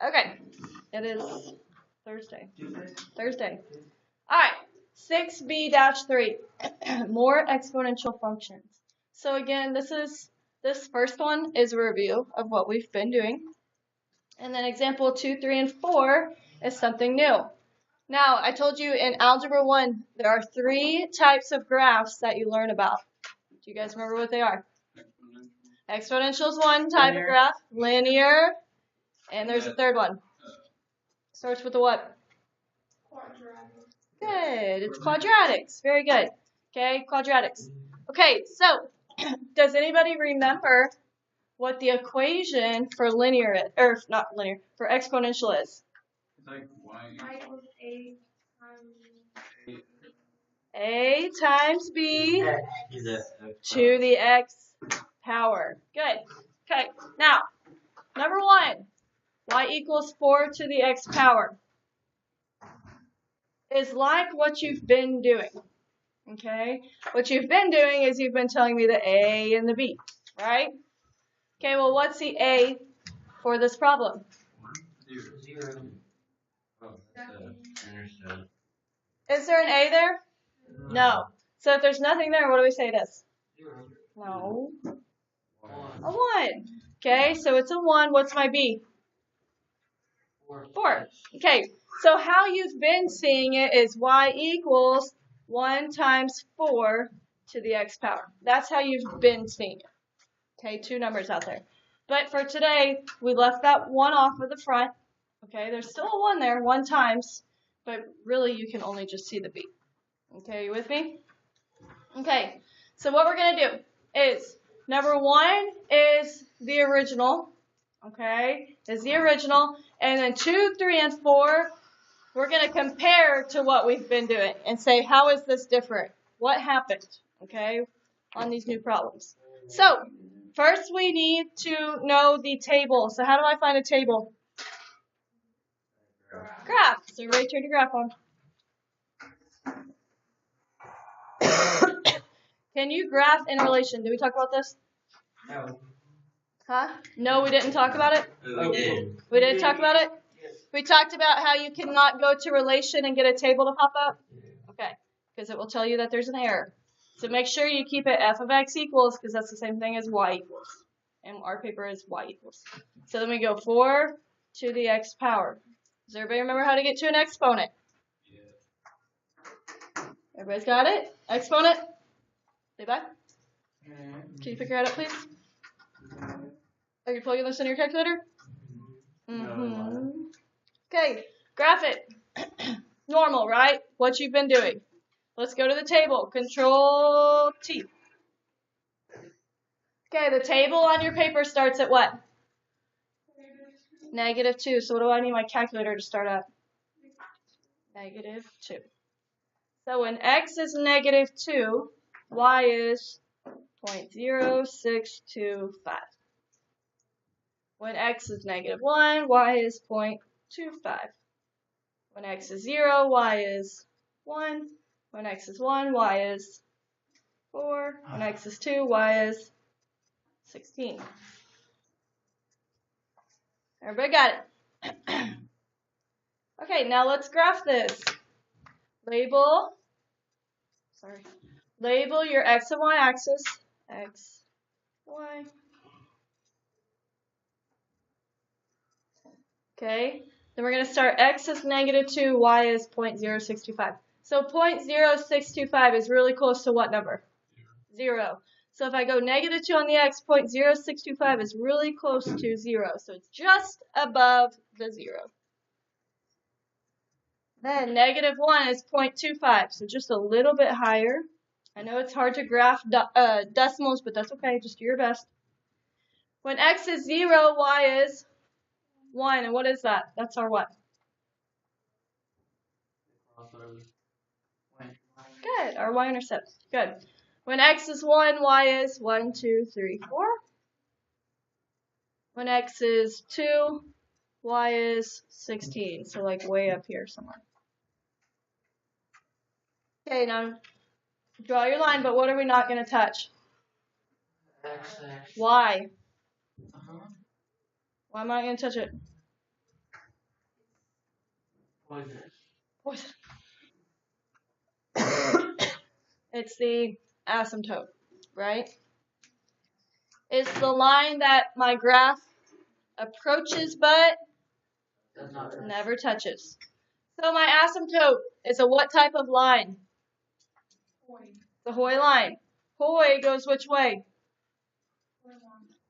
Okay, it is Thursday. Thursday. All right, 6B-3, more exponential functions. So again, this first one is a review of what we've been doing. And then example 2, 3, and 4 is something new. Now, I told you in Algebra 1, there are 3 types of graphs that you learn about. Do you guys remember what they are? Exponential is one type of graph, linear, and there's a third one. Starts with a what? Quadratic. Good, it's quadratics. Very good. Okay, quadratics. Okay, so does anybody remember what the equation for linear is, or not linear, for exponential is? It's like Y equals A times A times B to the x power. Good. Okay, now, number 1, y equals 4 to the x power is like what you've been doing. Okay, what you've been doing is you've been telling me the A and the B, right? Okay, well, what's the A for this problem? 0. Oh, that's understood. Is there an A there? No. So if there's nothing there, what do we say it is? 0. No. 1. A 1. Okay, so it's a 1. What's my B? 4. Okay, so how you've been seeing it is y equals 1 times 4 to the x power. That's how you've been seeing it. Okay, 2 numbers out there. But for today, we left that 1 off of the front. Okay, there's still a 1 there, 1 times, but really you can only just see the B. Okay, you with me? Okay, so what we're going to do is, number 1 is the original. Okay, is the original. And then 2, 3, and 4, we're going to compare to what we've been doing and say, how is this different? What happened, okay, on these new problems? So, first we need to know the table. So how do I find a table? Graph. So everybody turn your graph on. Can you graph in relation? Did we talk about this? No. Huh? No, we didn't talk about it? We did. We didn't talk about it? We talked about how you cannot go to relation and get a table to pop up? Okay, because it will tell you that there's an error. So make sure you keep it f of x equals, because that's the same thing as y equals. And our paper is y equals. So then we go 4 to the x power. Does everybody remember how to get to an exponent? Yeah. Everybody's got it? Exponent? Say bye. Can you pick your head up, please? Are you plugging this in your calculator? Mm-hmm. Okay, graph it. Normal, right? What you've been doing. Let's go to the table. Control T. Okay, the table on your paper starts at what? -2. So what do I need my calculator to start at? -2. So when x is -2, y is 0.0625. When x is -1, y is 0.25. When x is 0, y is 1. When x is 1, y is 4. When x is 2, y is 16. Everybody got it? Okay, now let's graph this. Label your x and y axis. X, y. Okay, then we're going to start x is -2, y is 0.0625. So 0.0625 is really close to what number? 0. So if I go -2 on the x, 0.0625 is really close to 0. So it's just above the 0. Then -1 is 0.25, so just a little bit higher. I know it's hard to graph decimals, but that's okay. Just do your best. When x is 0, y is 1. And what is that? That's our what? Good. Our y-intercept. Good. When x is 1, y is 1, 2, 3, 4. When x is 2, y is 16. So like way up here somewhere. Okay, now draw your line, but what are we not going to touch? X. Why? Why am I not going to touch it? Poison. It's the asymptote, right? It's the line that my graph approaches but never touches. So my asymptote is a what type of line? The Hoy line. Hoy goes which way?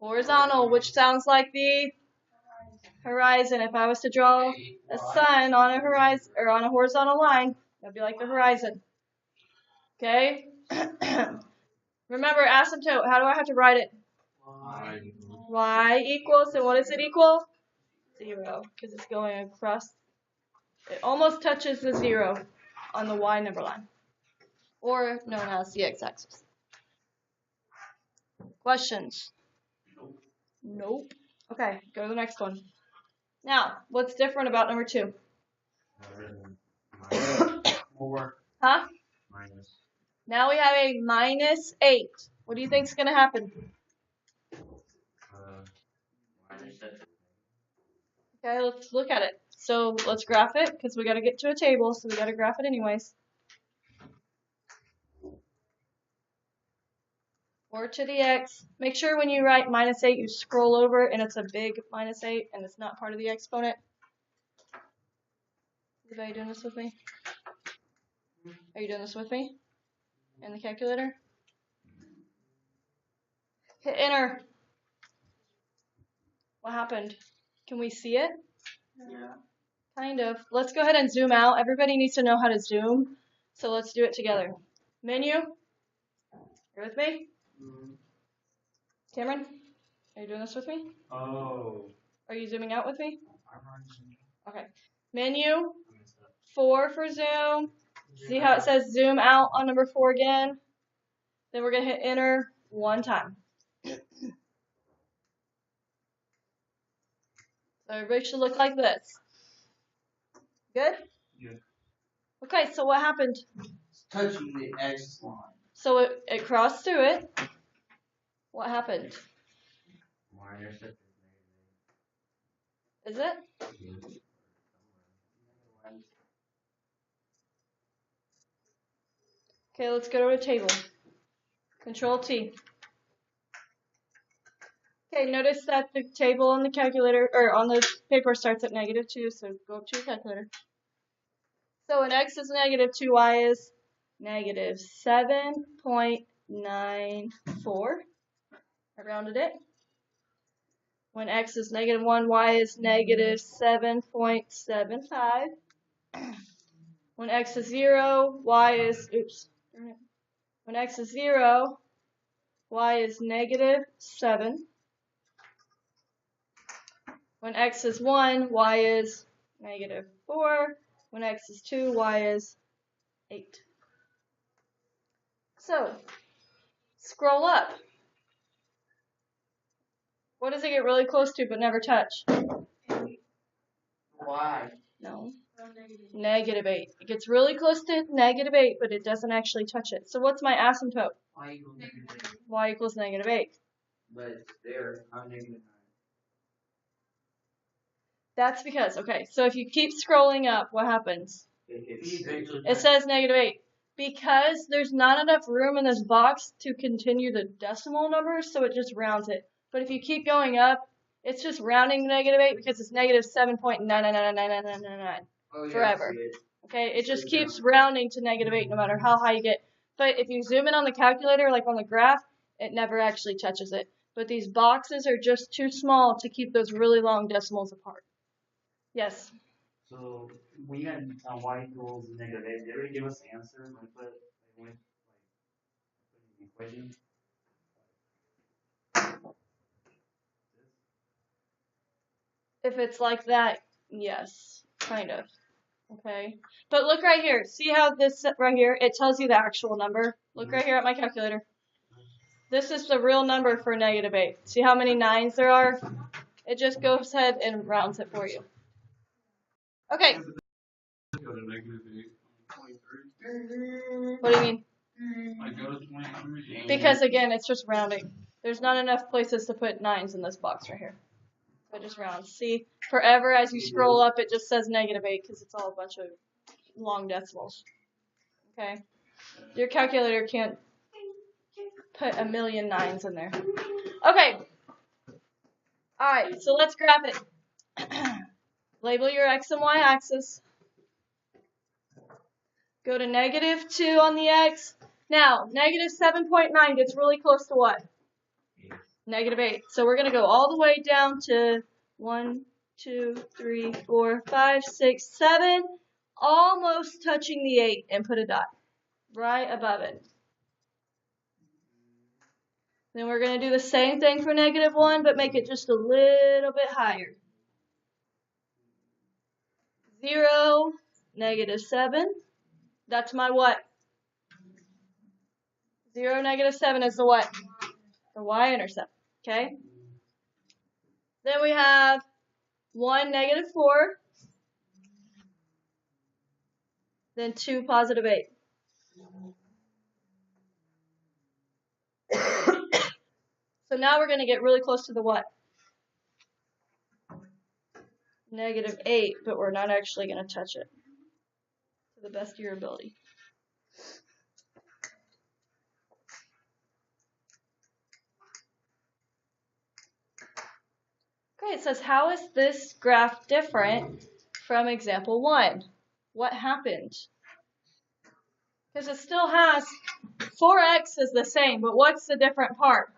Horizontal, which sounds like the horizon. If I was to draw a sun on a horizon or on a horizontal line, that'd be like the horizon. Okay? Remember asymptote, how do I have to write it? Y equals, and what does it equal? 0, because it's going across. It almost touches the 0 on the Y number line, or known as the x-axis. Questions? Nope. Okay, go to the next one. Now, what's different about number 2? More. Huh? Minus. Now we have a -8. What do you think's going to happen? Okay, let's look at it. So let's graph it, because we got to get to a table, so we got to graph it anyways. 4 to the x. Make sure when you write -8, you scroll over and it's a big -8 and it's not part of the exponent. Is anybody doing this with me? Are you doing this with me? In the calculator? Hit enter. What happened? Can we see it? Yeah. Kind of. Let's go ahead and zoom out. Everybody needs to know how to zoom, so let's do it together. Menu. You with me? Cameron? Are you doing this with me? Oh. Are you zooming out with me? Okay. Menu. 4 for zoom. See how it says zoom out on number 4 again? Then we're going to hit enter 1 time. So everybody should look like this. Good? Yeah. Okay, so what happened? It's touching the X line. So it crossed through it. What happened? Minus. Is it? Okay, let's go to a table. Control T. Okay, notice that the table on the calculator, or on the paper, starts at -2, so go up to your calculator. So when x is -2, y is -7.94. I rounded it. When x is -1, y is -7.75. When x is 0, y is, when x is 0, y is -7. When x is 1, y is -4. When x is 2, y is 8. So, scroll up. What does it get really close to but never touch? Why? No. -8. It gets really close to -8, but it doesn't actually touch it. So what's my asymptote? Y equals -8. Y equals -8. But it's there, not -9. That's because, okay, so if you keep scrolling up, what happens? It says -8. Because there's not enough room in this box to continue the decimal numbers, so it just rounds it. But if you keep going up, it's just rounding -8 because it's -7.9999999 forever. Okay, it just keeps rounding to -8 no matter how high you get. But if you zoom in on the calculator, like on the graph, it never actually touches it. But these boxes are just too small to keep those really long decimals apart. Yes? So when you got y equals -8, did they already give us the answer when we put in the equation? If it's like that, yes, kind of. Okay, but look right here. See how this right here, it tells you the actual number. Look right here at my calculator. This is the real number for -8. See how many 9s there are? It just goes ahead and rounds it for you. Okay. Go to -8. 23. What do you mean? I go to 23. Because again, it's just rounding. There's not enough places to put 9s in this box right here. So it just rounds. See, forever as you scroll up, it just says -8 because it's all a bunch of long decimals. Okay? Your calculator can't put a million nines in there. Okay. Alright, so let's graph it. Label your X and Y axis. Go to -2 on the X. Now, -7.9 gets really close to what? -8. So we're going to go all the way down to 1, 2, 3, 4, 5, 6, 7, almost touching the 8, and put a dot right above it. Then we're going to do the same thing for -1, but make it just a little bit higher. 0, -7. That's my what? 0, -7 is the what? The y-intercept. Okay? Then we have 1, -4. Then 2, +8. So now we're going to get really close to the what? -8, but we're not actually going to touch it to the best of your ability. Okay, it says, how is this graph different from example 1? What happened? Because it still has 4x is the same, but what's the different part?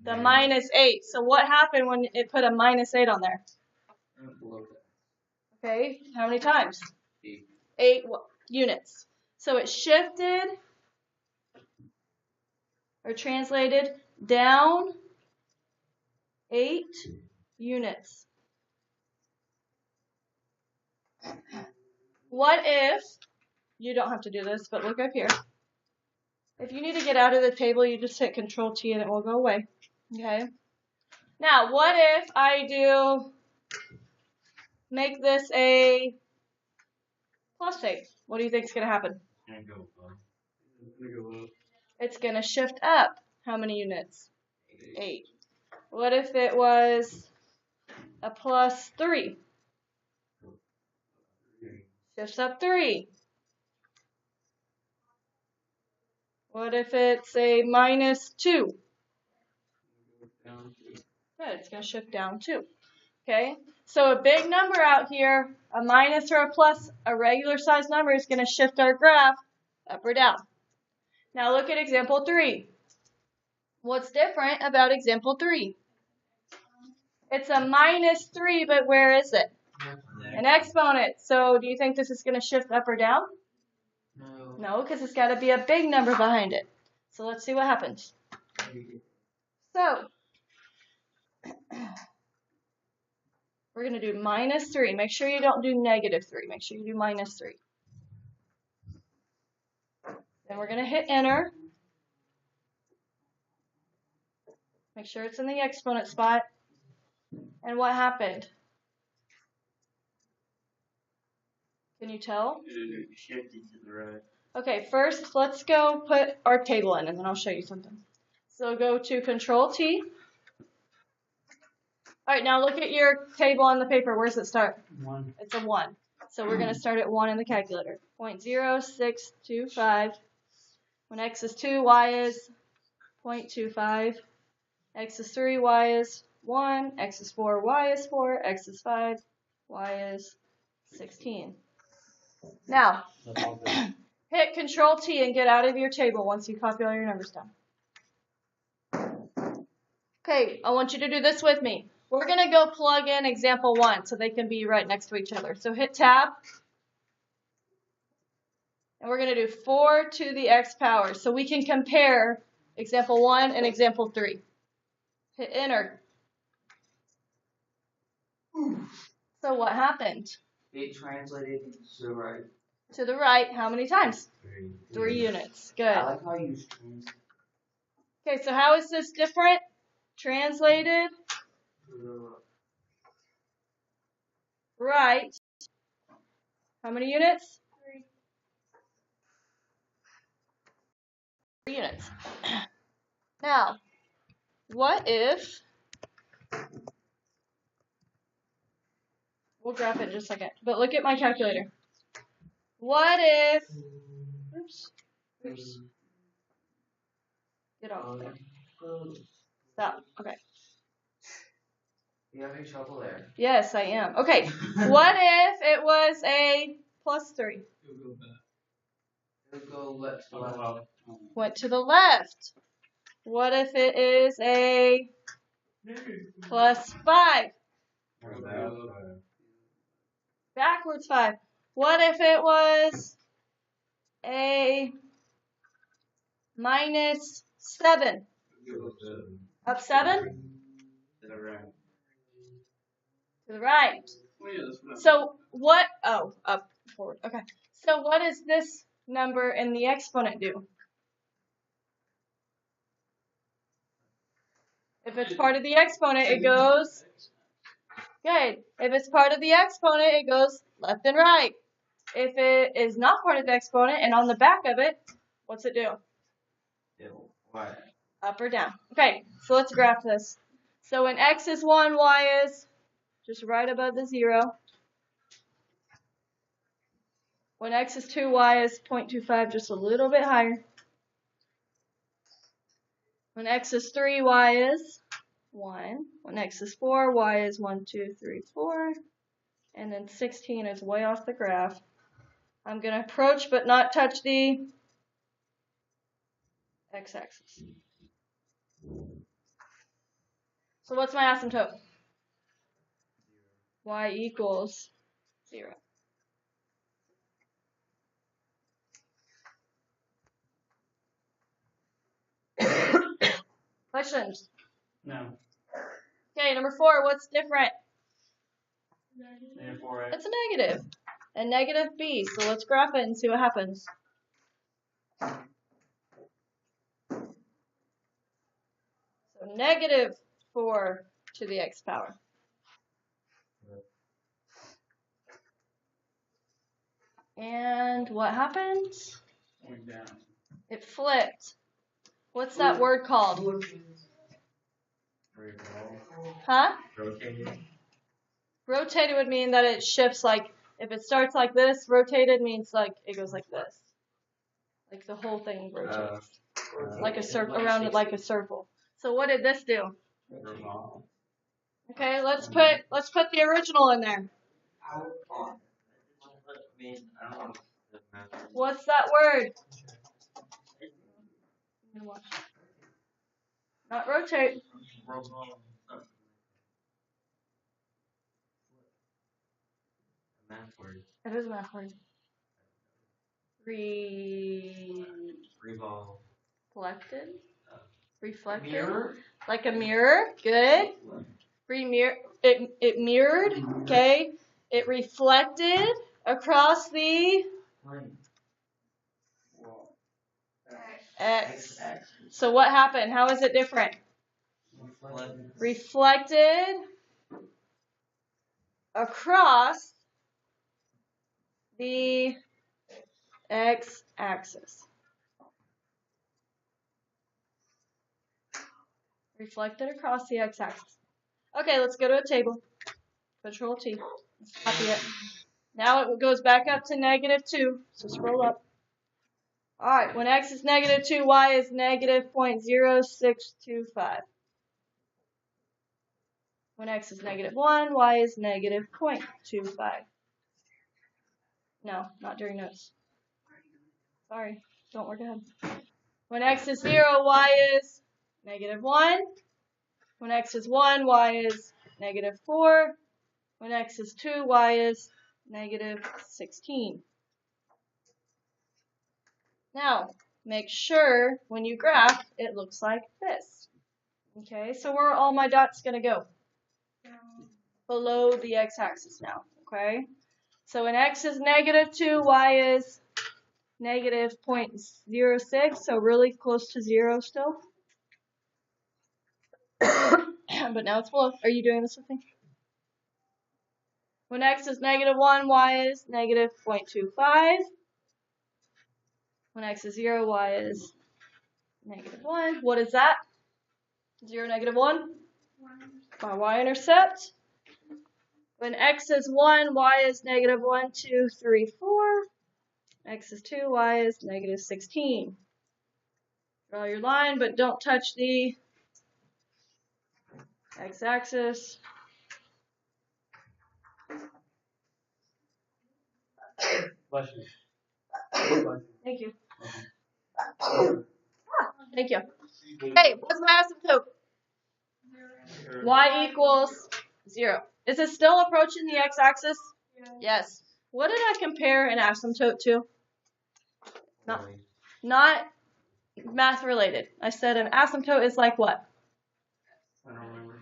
The -8. So what happened when it put a -8 on there? Okay, how many times? 8 units. So it shifted or translated down 8 units. What if, you don't have to do this, but look up here. If you need to get out of the table, you just hit Control-T and it will go away. Okay? Now, what if I do, make this a +8? What do you think is going to happen? It's going to shift up. How many units? 8. What if it was a +3? Shifts up 3. What if it's a -2? Good, it's going to shift down 2. Okay, so a big number out here, a minus or a plus, a regular size number is going to shift our graph up or down. Now look at example 3. What's different about example 3? It's a -3, but where is it? An exponent. So do you think this is going to shift up or down? No, because it's got to be a big number behind it. So let's see what happens. So we're going to do -3. Make sure you don't do -3. Make sure you do -3. Then we're going to hit enter. Make sure it's in the exponent spot. And what happened? Can you tell? It shifted to the right. Okay, first let's go put our table in and then I'll show you something. So go to Control-T. Alright, now look at your table on the paper. Where does it start? 1. It's a 1. So we're going to start at 1 in the calculator. 0.0625. When x is 2, y is 0.25. X is 3, y is 1. X is 4, y is 4. X is 5, y is 16. Now, hit Control-T and get out of your table once you copy all your numbers down. Okay, I want you to do this with me. We're going to go plug in example 1 so they can be right next to each other. So hit tab. And we're going to do 4 to the x power. So we can compare example 1 and example 3. Hit enter. So what happened? It translated to the right. To the right, how many times? 3 units. Good. I like how you use translate. Okay, so how is this different? Translated right. How many units? 3 units. Now, what if We'll graph it in just a second. But look at my calculator. What if, oops. Get off there. Stop. Okay. You having trouble there? Yes, I am. Okay. What if it was a plus 3? It'll go back. It'll go left to left. Up. Went to the left. What if it is a plus 5? Backwards 5. What if it was a minus 7? Up 7? To the right. To the right. Well, yeah, that's what I So what, oh, up, forward. Okay. So what does this number in the exponent do? If it's part of the exponent, it goes, good. If it's part of the exponent, it goes left and right. If it is not part of the exponent and on the back of it, what's it do? What? Up or down. Okay, so let's graph this. So when x is 1, y is just right above the 0. When x is 2, y is 0.25, just a little bit higher. When x is 3, y is 1. When x is 4, y is 1, 2, 3, 4. And then 16 is way off the graph. I'm going to approach but not touch the x-axis. So what's my asymptote? Y equals 0. Questions? No. Okay, number 4, what's different? Negative 4x. It's a negative. A negative b. So let's graph it and see what happens. So negative 4 to the x power. And what happens? Going down. It flipped. What's that word called? Huh? Rotating. Rotated would mean that it shifts, like, if it starts like this, rotated means like it goes like this. Like the whole thing rotates. Like a circle, around it like a circle. So what did this do? Okay, let's put the original in there. What's that word? Not rotate. Math word. It is a math word. Revolve. Reflected. Reflected. Mirror. Like a mirror. Good. It mirrored. Okay. It reflected across the x. So what happened? How is it different? Reflected across the x-axis. Reflected across the x-axis. Okay, let's go to a table. Control T. Let's copy it. Now it goes back up to negative 2. So scroll up. Alright, when x is negative 2, y is negative 0.0625. When x is negative 1, y is negative 0.25. No, not during notes. Sorry, don't work ahead. When x is 0, y is negative 1. When x is 1, y is negative 4. When x is 2, y is negative 16. Now, make sure when you graph, it looks like this. Okay, so where are all my dots going to go? Below the x-axis now. Okay, so when x is negative 2, y is negative 0.06, so really close to 0 still. But now it's below. Are you doing this with me? When x is negative 1, y is negative 0.25. When x is 0, y is negative 1. What is that? 0, negative 1? My y-intercept. When x is 1, y is negative 1, 2, 3, 4. X is 2, y is negative 16. Draw your line, but don't touch the x-axis. Bless you. Thank you. Thank you. Hey, what's my asymptote? Y equals 0. Is it still approaching the x-axis? Yes. What did I compare an asymptote to? Not math related. I said an asymptote is like what? I don't remember.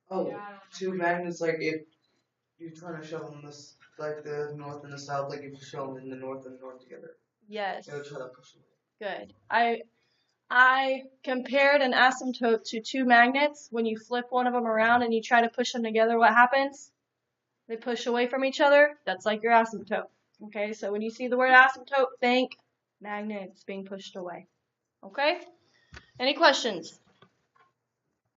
Oh, two magnets, like if you're trying to show them this, like the north and the south, like if you show them in the north and north together, Yes. they would try to push away. Good. I compared an asymptote to two magnets. When you flip one of them around and you try to push them together, what happens? They push away from each other. That's like your asymptote. Okay, so when you see the word asymptote, think magnets being pushed away. Okay? Any questions?